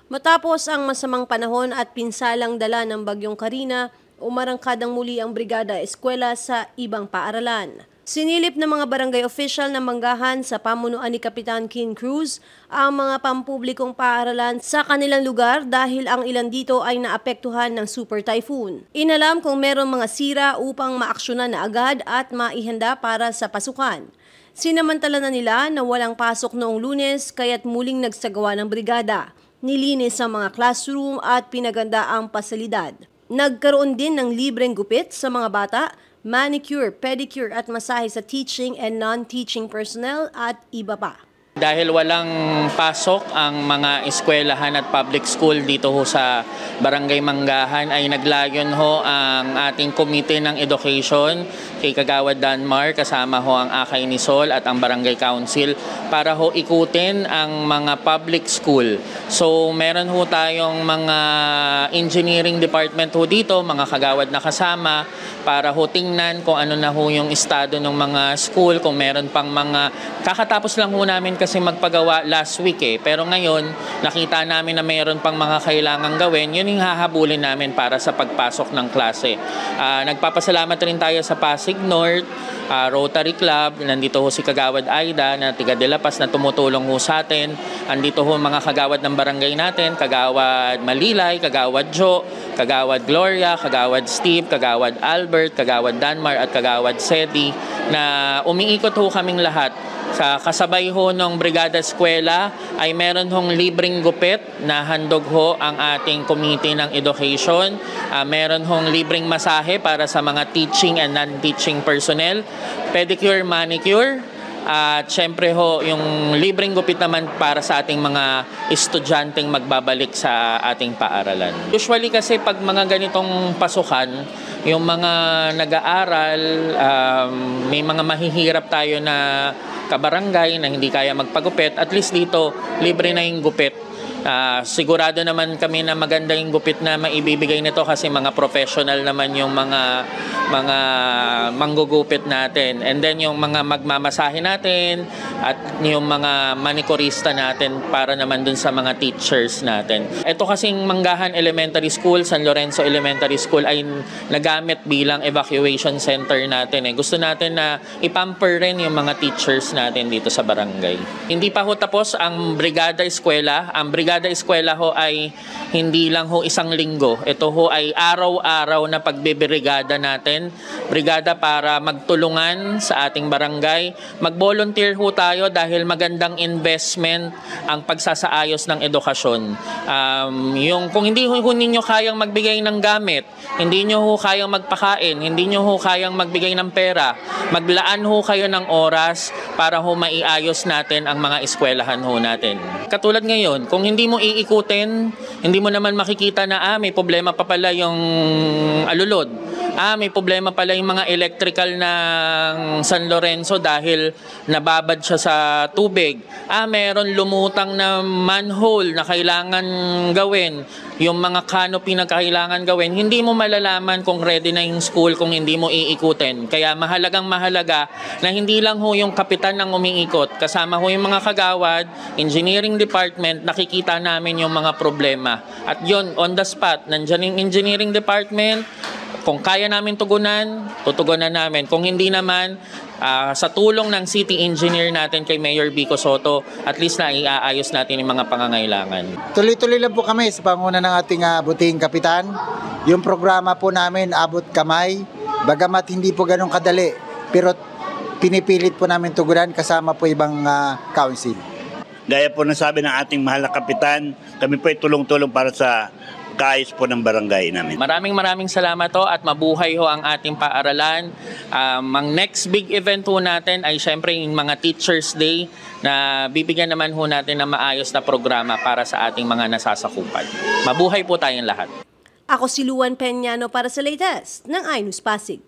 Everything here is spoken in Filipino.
Matapos ang masamang panahon at pinsalang dala ng Bagyong Karina, umarangkadang muli ang Brigada Eskwela sa ibang paaralan. Sinilip ng mga barangay official ng Manggahan sa pamunuan ni Kapitan King Cruz ang mga pampublikong paaralan sa kanilang lugar dahil ang ilan dito ay naapektuhan ng super typhoon. Inalam kung merong mga sira upang maaksyonan na agad at maihanda para sa pasukan. Sinamantala na nila na walang pasok noong Lunes kaya't muling nagsagawa ng brigada. Nilinis ang mga classroom at pinaganda ang pasilidad. Nagkaroon din ng libreng gupit sa mga bata, manicure, pedicure at masahe sa teaching and non-teaching personnel at iba pa. Dahil walang pasok ang mga eskwelahan at public school dito ho sa Barangay Manggahan ay naglayon ho ang ating Komite ng Education kay Kagawad Danmar kasama ho ang Akay ni Sol at ang Barangay Council para ho ikutin ang mga public school. So meron ho tayong mga engineering department ho dito, mga kagawad na kasama para ho tingnan kung ano na ho yung estado ng mga school, kung meron pang mga kakatapos lang ho namin kasi magpagawa last week pero ngayon nakita namin na mayroon pang mga kailangang gawin, yun yung hahabulin namin para sa pagpasok ng klase. Nagpapasalamat rin tayo sa Pasig North, Rotary Club, nandito ho si Kagawad Aida na tiga De La Paz na tumutulong ho sa atin. Andito ho mga kagawad ng barangay natin, Kagawad Malilay, Kagawad Jo, Kagawad Gloria, Kagawad Steve, Kagawad Albert, Kagawad Danmar at Kagawad Sedi na umiikot ho kaming lahat. Sa kasabay ho ng Brigada Eskwela ay meron hong libreng gupit na handog ho ang ating Committee ng Education. Meron hong libreng masahe para sa mga teaching and non-teaching personnel, pedicure, manicure, at syempre ho yung libreng gupit naman para sa ating mga estudyanteng magbabalik sa ating paaralan. Usually kasi pag mga ganitong pasukan, yung mga nag-aaral, may mga mahihirap tayo na kabarangay na hindi kaya magpagupit, at least dito libre na yung gupit. Sigurado naman kami na maganda yung gupit na maibibigay nito kasi mga professional naman yung mga manggugupit natin. And then yung mga magmamasahe natin at yung mga manikurista natin para naman dun sa mga teachers natin. Ito kasing Manggahan Elementary School, San Lorenzo Elementary School ay nagamit bilang evacuation center natin. Gusto natin na ipamper rin yung mga teachers natin dito sa barangay. Hindi pa ho tapos ang Brigada Eskwela. Ang Brigada Eskwela ho ay hindi lang ho isang linggo. Ito ho ay araw-araw na pagbibrigada natin. Brigada para magtulungan sa ating barangay. Mag-volunteer ho tayo dahil magandang investment ang pagsasaayos ng edukasyon. Kung hindi ho ninyo kayang magbigay ng gamit, hindi nyo ho kayang magpakain, hindi nyo ho kayang magbigay ng pera, maglaan ho kayo ng oras para ho maiayos natin ang mga eskwelahan ho natin. Katulad ngayon, kung hindi mo iikutin, hindi mo naman makikita na may problema pa pala yung alulod. May problema pala yung mga electrical ng San Lorenzo dahil nababad siya sa tubig. Meron lumutang na manhole na kailangan gawin. Yung mga canopy na kailangan gawin, hindi mo malalaman kung ready na yung school kung hindi mo iikutin. Kaya mahalaga na hindi lang ho yung kapitan ng umiikot. Kasama ho yung mga kagawad, engineering department, nakikita namin yung mga problema. At yon on the spot, nandyan yung engineering department. Kung kaya namin tugunan, tutugunan namin. Kung hindi naman, sa tulong ng city engineer natin kay Mayor Vico Soto, at least na iaayos natin yung mga pangangailangan. Tuloy-tuloy lang po kami sa panguna ng ating butihing kapitan. Yung programa po namin, abot kamay. Bagamat hindi po ganun kadali, pero pinipilit po namin tugunan kasama po ibang council. Gaya po ng sabi ng ating mahal na kapitan, kami po ay tulong-tulong para sa kaayos po ng barangay namin. Maraming salamat ho at mabuhay ho ang ating paaralan. Ang next big event ho natin ay syempre yung mga Teachers Day na bibigyan naman ho natin ng maayos na programa para sa ating mga nasasakupan. Mabuhay po tayong lahat. Ako si Luan Peñano para sa latest ng iNews Pasig.